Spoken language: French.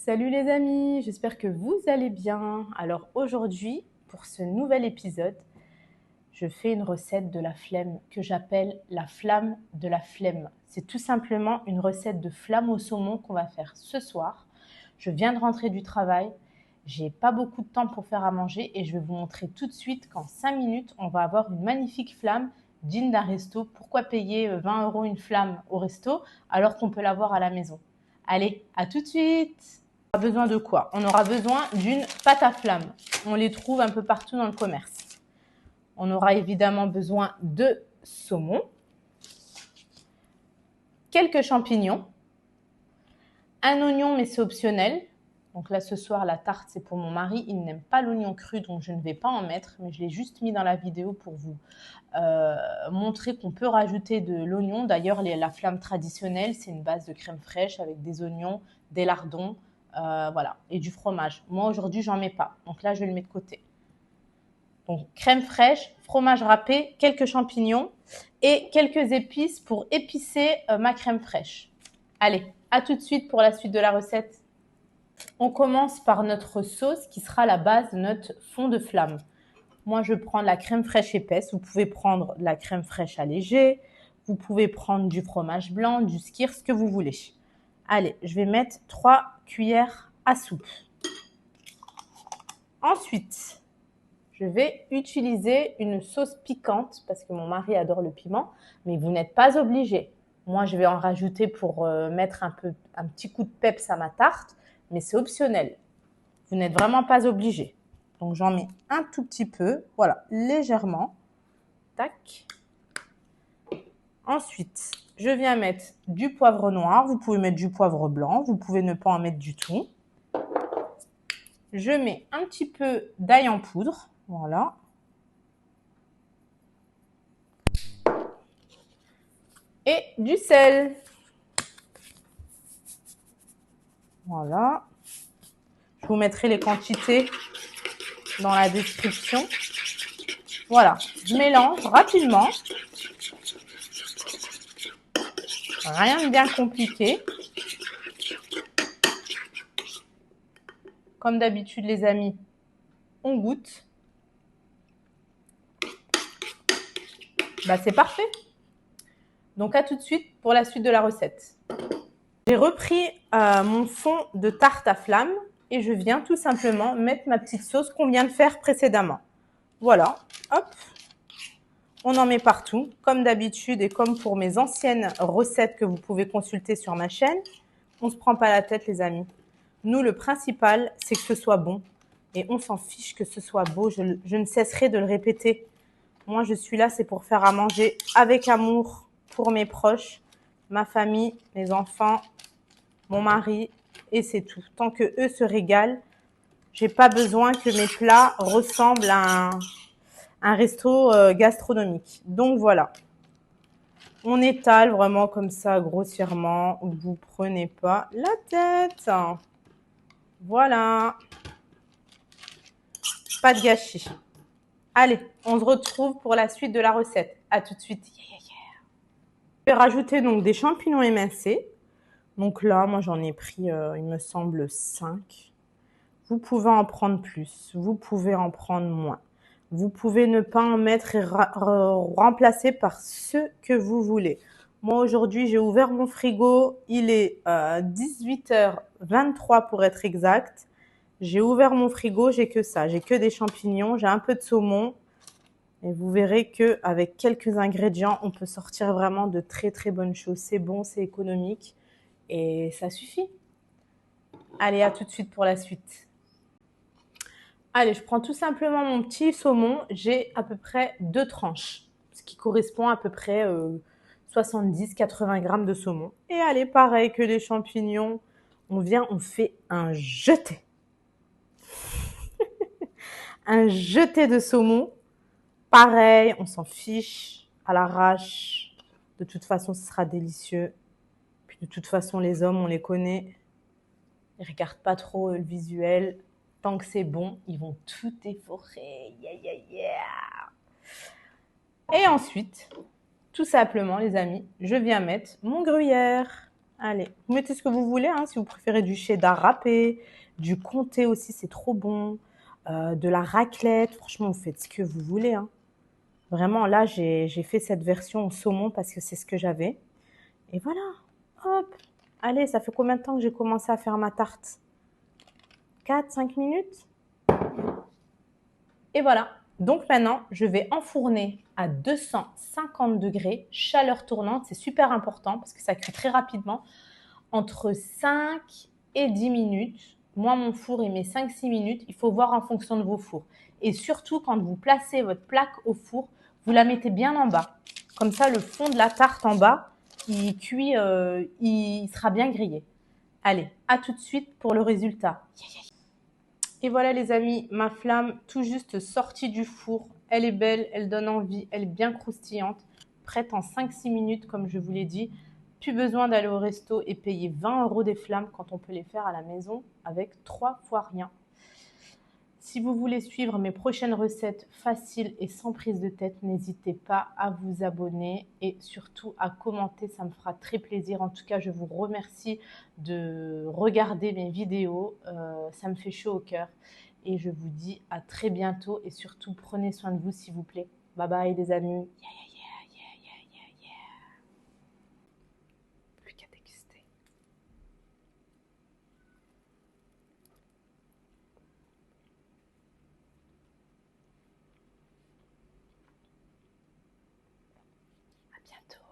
Salut les amis, j'espère que vous allez bien. Alors aujourd'hui, pour ce nouvel épisode, je fais une recette de la flemme que j'appelle la flamme de la flemme. C'est tout simplement une recette de flamme au saumon qu'on va faire ce soir. Je viens de rentrer du travail, j'ai pas beaucoup de temps pour faire à manger et je vais vous montrer tout de suite qu'en 5 minutes, on va avoir une magnifique flamme digne d'un resto. Pourquoi payer 20 € une flamme au resto alors qu'on peut l'avoir à la maison? Allez, à tout de suite! On aura besoin de quoi? On aura besoin d'une pâte à flamme. On les trouve un peu partout dans le commerce. On aura évidemment besoin de saumon, quelques champignons, un oignon mais c'est optionnel. Donc là ce soir la tarte c'est pour mon mari, il n'aime pas l'oignon cru donc je ne vais pas en mettre, mais je l'ai juste mis dans la vidéo pour vous montrer qu'on peut rajouter de l'oignon. D'ailleurs la flamme traditionnelle c'est une base de crème fraîche avec des oignons, des lardons, voilà, et du fromage. Moi aujourd'hui j'en mets pas, donc là je le mets de côté. Donc crème fraîche, fromage râpé, quelques champignons et quelques épices pour épicer ma crème fraîche. Allez, à tout de suite pour la suite de la recette. On commence par notre sauce qui sera la base de notre fond de flamme. Moi, je prends de la crème fraîche épaisse. Vous pouvez prendre de la crème fraîche allégée. Vous pouvez prendre du fromage blanc, du skyr, ce que vous voulez. Allez, je vais mettre 3 cuillères à soupe. Ensuite, je vais utiliser une sauce piquante parce que mon mari adore le piment, mais vous n'êtes pas obligé. Moi, je vais en rajouter pour mettre un petit coup de peps à ma tarte, mais c'est optionnel. Vous n'êtes vraiment pas obligé. Donc, j'en mets un tout petit peu, voilà, légèrement. Tac. Ensuite, je viens mettre du poivre noir. Vous pouvez mettre du poivre blanc. Vous pouvez ne pas en mettre du tout. Je mets un petit peu d'ail en poudre. Voilà. Et du sel. Voilà. Je vous mettrai les quantités dans la description. Voilà. Je mélange rapidement. Rien de bien compliqué. Comme d'habitude, les amis, on goûte. Bah, c'est parfait. Donc, à tout de suite pour la suite de la recette. J'ai repris mon fond de tarte à flamme et je viens tout simplement mettre ma petite sauce qu'on vient de faire précédemment. Voilà, hop. On en met partout, comme d'habitude et comme pour mes anciennes recettes que vous pouvez consulter sur ma chaîne. On ne se prend pas la tête, les amis. Nous, le principal, c'est que ce soit bon. Et on s'en fiche que ce soit beau. Je ne cesserai de le répéter. Moi, je suis là, c'est pour faire à manger avec amour pour mes proches, ma famille, mes enfants, mon mari, et c'est tout. Tant que eux se régalent, j'ai pas besoin que mes plats ressemblent à un resto gastronomique. Donc voilà. On étale vraiment comme ça, grossièrement. Vous prenez pas la tête. Voilà. Pas de gâchis. Allez, on se retrouve pour la suite de la recette. À tout de suite. Je vais rajouter donc des champignons émincés. Donc là, moi j'en ai pris, il me semble, 5. Vous pouvez en prendre plus, vous pouvez en prendre moins. Vous pouvez ne pas en mettre et remplacer par ce que vous voulez. Moi aujourd'hui, j'ai ouvert mon frigo, il est 18h23 pour être exact. J'ai ouvert mon frigo, j'ai que ça, j'ai que des champignons, j'ai un peu de saumon. Et vous verrez qu'avec quelques ingrédients, on peut sortir vraiment de très très bonnes choses. C'est bon, c'est économique et ça suffit. Allez, à tout de suite pour la suite. Allez, je prends tout simplement mon petit saumon. J'ai à peu près 2 tranches, ce qui correspond à peu près 70-80 grammes de saumon. Et allez, pareil que les champignons, on fait un jeté. Un jeté de saumon. Pareil, on s'en fiche, à l'arrache. De toute façon, ce sera délicieux. Puis de toute façon, les hommes, on les connaît. Ils ne regardent pas trop le visuel. Tant que c'est bon, ils vont tout dévorer. Yeah, yeah, yeah. Et ensuite, tout simplement, les amis, je viens mettre mon gruyère. Allez, vous mettez ce que vous voulez, hein, si vous préférez du cheddar râpé, du comté aussi, c'est trop bon, de la raclette. Franchement, vous faites ce que vous voulez, hein. Vraiment, là, j'ai fait cette version au saumon parce que c'est ce que j'avais. Et voilà, hop. Allez, ça fait combien de temps que j'ai commencé à faire ma tarte? 4, 5 minutes. Et voilà. Donc maintenant, je vais enfourner à 250 degrés, chaleur tournante. C'est super important parce que ça cuit très rapidement. Entre 5 et 10 minutes. Moi, mon four, il met 5-6 minutes. Il faut voir en fonction de vos fours. Et surtout, quand vous placez votre plaque au four, vous la mettez bien en bas. Comme ça, le fond de la tarte en bas, il cuit, il sera bien grillé. Allez, à tout de suite pour le résultat. Et voilà les amis, ma flamme tout juste sortie du four. Elle est belle, elle donne envie, elle est bien croustillante, prête en 5-6 minutes comme je vous l'ai dit. Plus besoin d'aller au resto et payer 20 € des flammes quand on peut les faire à la maison avec 3 fois rien. Si vous voulez suivre mes prochaines recettes faciles et sans prise de tête, n'hésitez pas à vous abonner et surtout à commenter, ça me fera très plaisir. En tout cas, je vous remercie de regarder mes vidéos, ça me fait chaud au cœur. Et je vous dis à très bientôt et surtout prenez soin de vous s'il vous plaît. Bye bye les amis. Plus qu'à déguster. À bientôt.